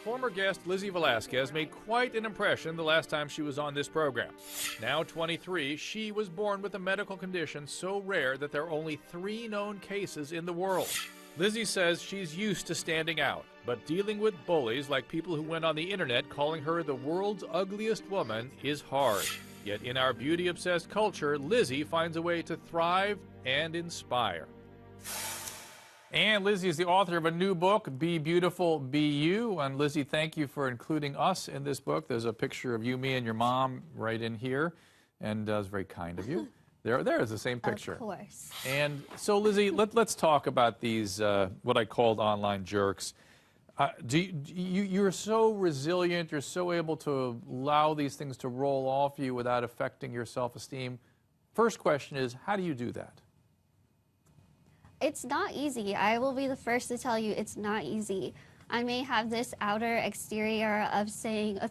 Former guest Lizzie Velasquez made quite an impression the last time she was on this program. Now 23, she was born with a medical condition so rare that there are only 3 known cases in the world. Lizzie says she's used to standing out, but dealing with bullies like people who went on the internet calling her the world's ugliest woman is hard. Yet in our beauty-obsessed culture, Lizzie finds a way to thrive and inspire. And Lizzie is the author of a new book, Be Beautiful, Be You. And Lizzie, thank you for including us in this book. There's a picture of you, me, and your mom right in here. And it's very kind of you. There is the same picture. Of course. And so, Lizzie, let's talk about these, what I called online jerks. You're so resilient, you're so able to allow these things to roll off you without affecting your self-esteem. First question is, how do you do that? It's not easy. I will be the first to tell you it's not easy. I may have this outer exterior of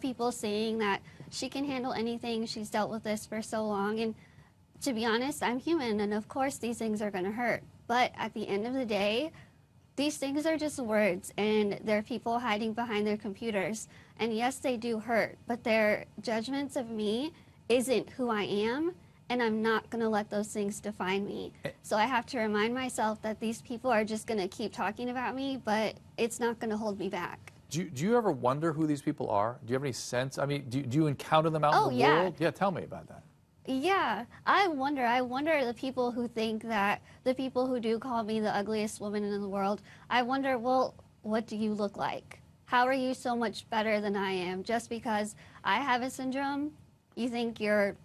people saying that she can handle anything, she's dealt with this for so long, and to be honest, I'm human, and of course these things are going to hurt. But at the end of the day, these things are just words, and they're people hiding behind their computers. And yes, they do hurt, but their judgments of me isn't who I am, and I'm not going to let those things define me. So I have to remind myself that these people are just going to keep talking about me, but it's not going to hold me back. Do you ever wonder who these people are? Do you have any sense? I mean, do you encounter them out in the world? Yeah, tell me about that. Yeah, I wonder the people who think that, the people who do call me the ugliest woman in the world, I wonder, well, what do you look like? How are you so much better than I am? Just because I have a syndrome, you think you're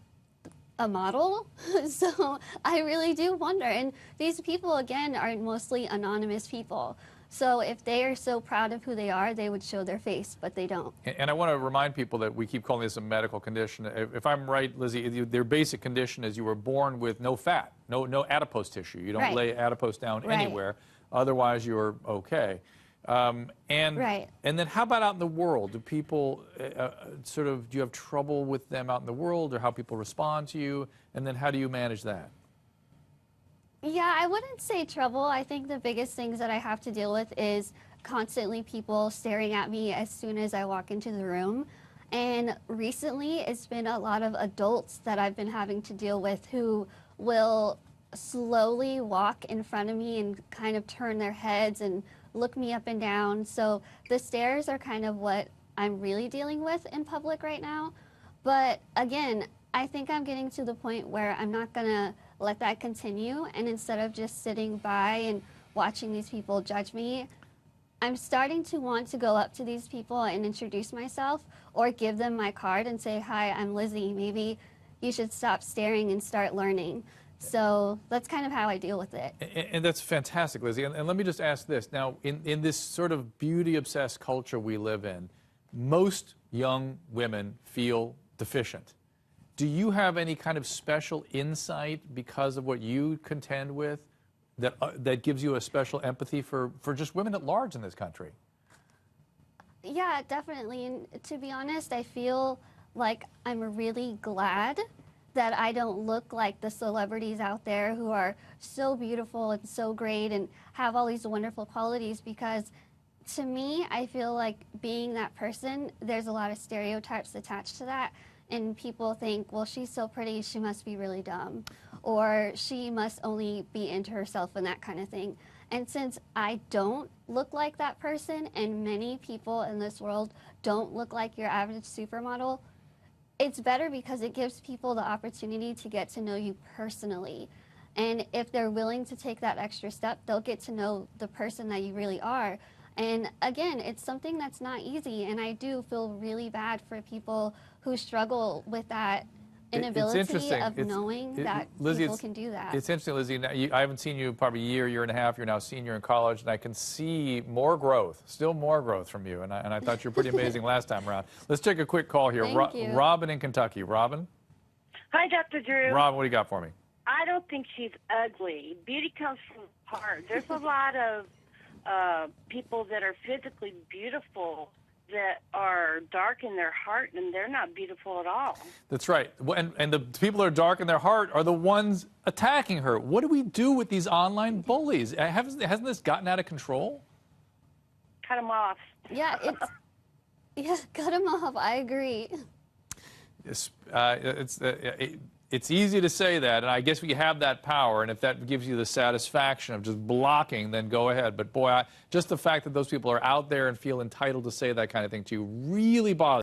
a model? So I really do wonder. And these people, again, are mostly anonymous people. So if they are so proud of who they are, they would show their face, but they don't. And I want to remind people that we keep calling this a medical condition. If I'm right, Lizzie, their basic condition is you were born with no fat, no adipose tissue. You don't lay adipose down anywhere. Otherwise, you're okay. And then how about out in the world? Do people do you have trouble with them out in the world, or how people respond to you? And then how do you manage that? Yeah, I wouldn't say trouble. I think the biggest things that I have to deal with is constantly people staring at me as soon as I walk into the room. And recently, it's been a lot of adults that I've been having to deal with who will slowly walk in front of me and kind of turn their heads and look me up and down. So the stares are kind of what I'm really dealing with in public right now. But again, I think I'm getting to the point where I'm not going to let that continue, and instead of just sitting by and watching these people judge me, I'm starting to want to go up to these people and introduce myself, or give them my card and say, hi, I'm Lizzie, maybe you should stop staring and start learning. So that's kind of how I deal with it. And that's fantastic, Lizzie. And let me just ask this. Now, in this sort of beauty-obsessed culture we live in, most young women feel deficient. Do you have any kind of special insight because of what you contend with that gives you a special empathy for just women at large in this country? Yeah, definitely. And to be honest, I feel like I'm really glad that I don't look like the celebrities out there who are so beautiful and so great and have all these wonderful qualities, because to me, I feel like being that person, there's a lot of stereotypes attached to that. And people think, well, she's so pretty, she must be really dumb, or she must only be into herself and that kind of thing. And since I don't look like that person, and many people in this world don't look like your average supermodel, it's better because it gives people the opportunity to get to know you personally. And if they're willing to take that extra step, they'll get to know the person that you really are. And again, it's something that's not easy, and I do feel really bad for people who struggle with that inability of knowing that Lizzie, people can do that. It's interesting, Lizzie. Now, I haven't seen you probably a year and a half. You're now a senior in college, and I can see more growth, still more growth from you. And I thought you were pretty amazing last time around. Let's take a quick call here. Thank you. Robin in Kentucky. Robin? Hi, Dr. Drew. Robin, what do you got for me? I don't think she's ugly. Beauty comes from the heart. There's a lot of people that are physically beautiful that are dark in their heart, and they're not beautiful at all. That's right. And the people that are dark in their heart are the ones attacking her. What do we do with these online bullies? Hasn't this gotten out of control? Cut them off. Yeah, Yeah, cut them off. I agree. It's easy to say that, and I guess we have that power, and if that gives you the satisfaction of just blocking, then go ahead. But boy, just the fact that those people are out there and feel entitled to say that kind of thing to you really bothers me.